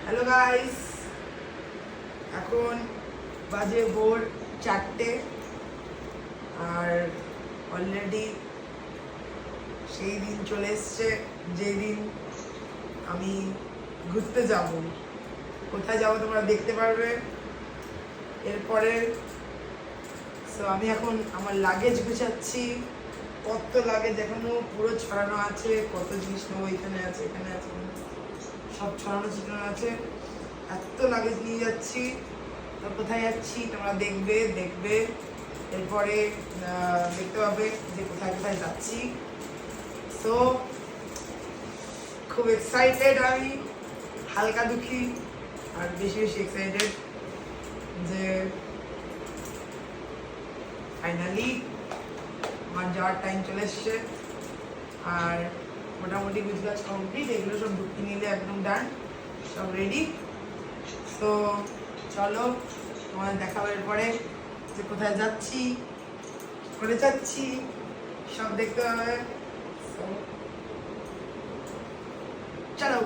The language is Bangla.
হ্যালো গাইস, এখন বাজে ভোর 4টে আর অলরেডি সেই দিন চলে এসছে যেই দিন আমি ঘুরতে যাব। কোথায় যাব তোমরা দেখতে পারবে এরপরে। সো আমি এখন আমার লাগেজ গুছাচ্ছি। কত লাগেজ এখনো পুরো ছড়ানো আছে, কত জিনিস নেবো, এখানে আছে এখানে আছে, সব ছড়ানো ছিটানো আছে। এত লাগেজ নিয়ে যাচ্ছি। তো কোথায় যাচ্ছি তোমরা দেখবে এরপরে দেখতে পাবে যে কোথায় কোথায় যাচ্ছি। সো খুব এক্সাইটেড আমি, হালকা দুঃখী আর বেশি বেশি এক্সাইটেড যে ফাইনালি আমার যাওয়ার টাইম চলে এসছে। আর মোটামুটি গুজরাট কমপ্লিট, এগুলো সব ঢুকতে নিলে একদম ডান, সব রেডি। তো চলো তোমাদের দেখাবার পরে যে কোথায় যাচ্ছি, করে যাচ্ছি, সব দেখতে হবে। চলো।